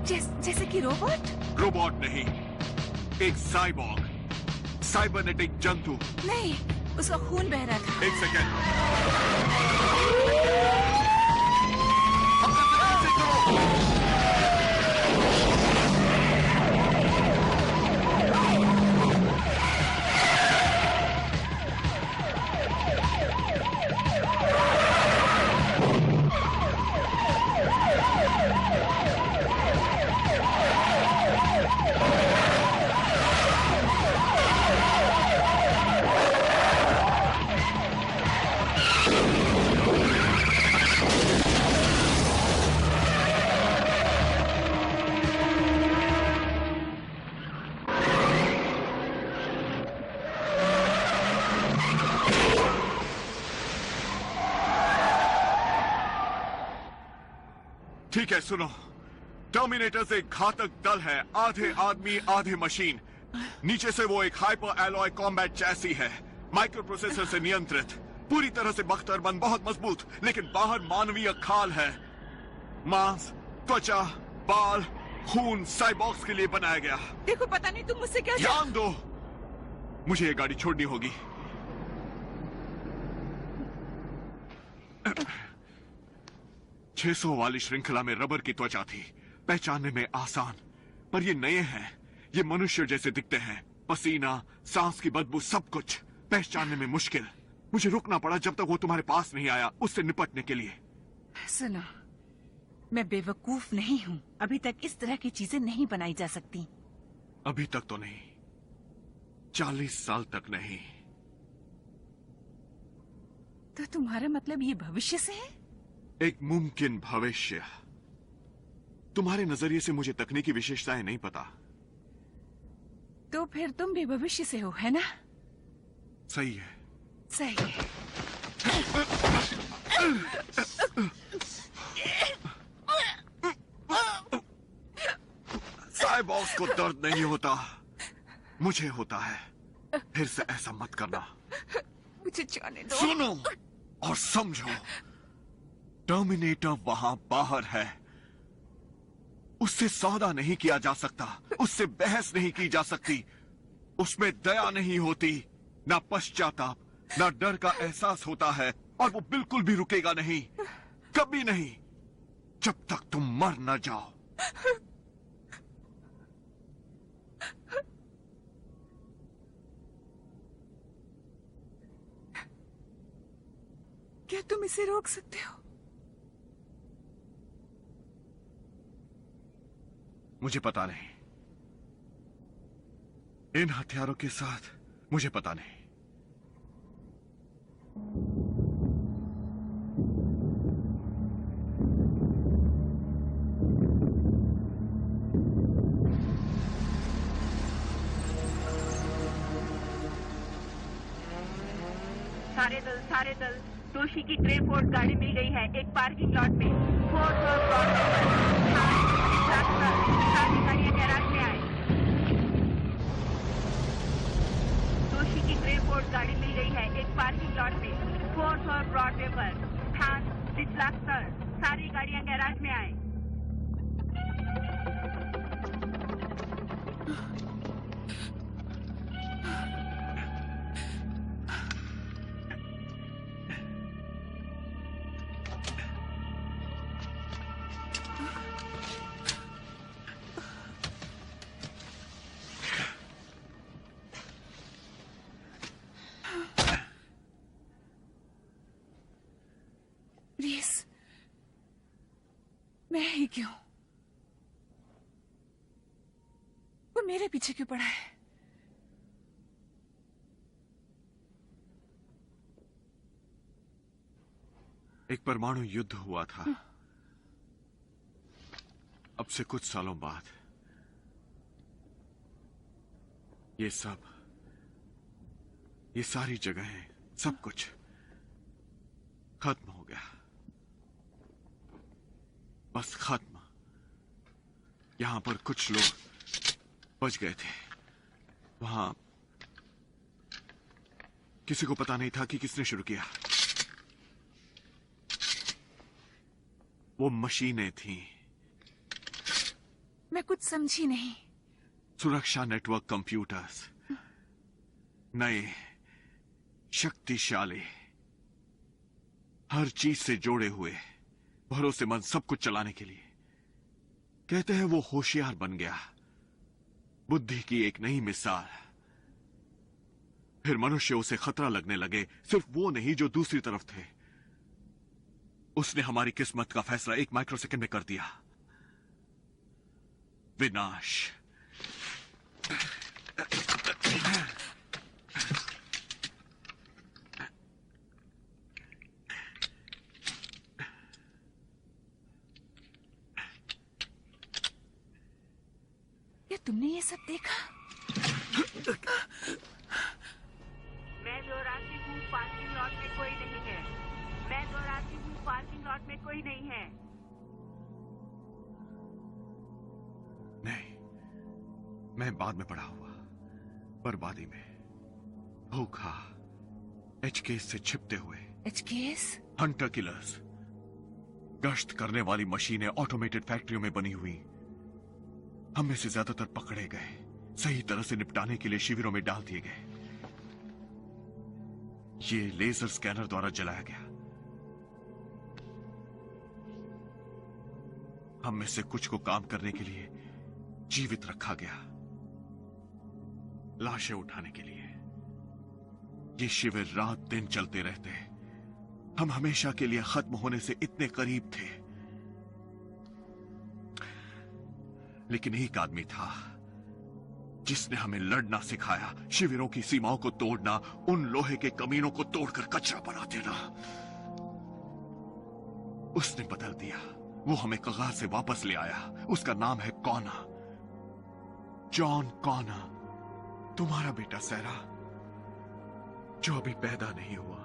जैसे कि robot? Robot नहीं, एक साइबॉर्ग, साइबरनेटिक जंतु। नहीं, उसका खून बह रहा था। एक सेकेंड। ठीक है, सुनो। टर्मिनेटर्स एक घातक दल है, आधे आदमी आधे मशीन। नीचे से वो एक हाइपर एलॉय कॉम्बैट चैसी है, माइक्रो प्रोसेसर से नियंत्रित, पूरी तरह से बख्तरबंद, बहुत मजबूत, लेकिन बाहर मानवीय खाल है। मांस, त्वचा, बाल, खून साइबॉर्ग्स के लिए बनाया गया। देखो, पता नहीं तुम मुझसे क्या ध्यान दो, मुझे ये गाड़ी छोड़नी होगी। 600 वाली श्रृंखला में रबर की त्वचा थी, पहचानने में आसान, पर ये नए हैं। ये मनुष्य जैसे दिखते हैं, पसीना, सांस की बदबू, सब कुछ पहचानने में मुश्किल। मुझे रुकना पड़ा जब तक वो तुम्हारे पास नहीं आया, उससे निपटने के लिए। सुनो, मैं बेवकूफ नहीं हूँ। अभी तक इस तरह की चीजें नहीं बनाई जा सकती। अभी तक तो नहीं, 40 साल तक नहीं। तो तुम्हारा मतलब ये भविष्य से है? एक मुमकिन भविष्य। तुम्हारे नजरिए से मुझे तकनीकी विशेषताएं नहीं पता। तो फिर तुम भी भविष्य से हो, है ना? सही है। सही है। साइबॉर्ग्स को दर्द नहीं होता, मुझे होता है। फिर से ऐसा मत करना। मुझे जाने दो। सुनो और समझो, टर्मिनेटर वहां बाहर है। उससे सौदा नहीं किया जा सकता, उससे बहस नहीं की जा सकती। उसमें दया नहीं होती, ना पश्चाताप, ना डर का एहसास होता है, और वो बिल्कुल भी रुकेगा नहीं, कभी नहीं, जब तक तुम मर न जाओ। क्या तुम इसे रोक सकते हो? मुझे पता नहीं। इन हथियारों के साथ मुझे पता नहीं। सारे दल दोषी की ग्रे फोर्ड गाड़ी मिल गई है, एक पार्किंग लॉट में। 4 सारी गाड़ियां गैराज में आए। दोषी की ग्रे फोर्ड गाड़ी मिल गई है, एक पार्किंग लॉट में। 4 ब्रॉडवे पर थान डिस्लास्टर, सारी गाड़ियां गैराज में आए। मैं ही क्यों? वो मेरे पीछे क्यों पड़ा है? एक परमाणु युद्ध हुआ था, अब से कुछ सालों बाद ये सारी जगहें, सब कुछ खत्म हो गया, बस खत्म। यहां पर कुछ लोग बच गए थे, वहां किसी को पता नहीं था कि किसने शुरू किया। वो मशीनें थीं, मैं कुछ समझी नहीं। सुरक्षा नेटवर्क कंप्यूटर्स, नए, शक्तिशाली, हर चीज से जोड़े हुए, भरोसेमंद, सब कुछ चलाने के लिए। कहते हैं वो होशियार बन गया, बुद्धि की एक नई मिसाल। फिर मनुष्य उसे खतरा लगने लगे, सिर्फ वो नहीं जो दूसरी तरफ थे। उसने हमारी किस्मत का फैसला 1 माइक्रोसेकंड में कर दिया। विनाश। क्या तुमने ये सब देखा? मैं दोहराती हूँ, पार्किंग लॉट में कोई नहीं है। मैं दोहराती हूँ, पार्किंग लॉट में कोई नहीं है। नहीं, मैं बाद में पड़ा हुआ, बर्बादी में, भूखा, एचकेस से छिपते हुए। एचकेएस? हंटर किलर्स, गश्त करने वाली मशीनें ऑटोमेटेड फैक्ट्रियों में बनी हुई। हम में से ज्यादातर पकड़े गए, सही तरह से निपटाने के लिए शिविरों में डाल दिए गए। ये लेजर स्कैनर द्वारा जलाया गया। हम में से कुछ को काम करने के लिए जीवित रखा गया, लाशें उठाने के लिए। ये शिविर रात दिन चलते रहते। हम हमेशा के लिए खत्म होने से इतने करीब थे, लेकिन एक आदमी था जिसने हमें लड़ना सिखाया, शिविरों की सीमाओं को तोड़ना, उन लोहे के कमीनों को तोड़कर कचरा बना देना। उसने बदल दिया, वो हमें कगार से वापस ले आया। उसका नाम है कॉना, जॉन कॉना। तुम्हारा बेटा सैरा, जो अभी पैदा नहीं हुआ।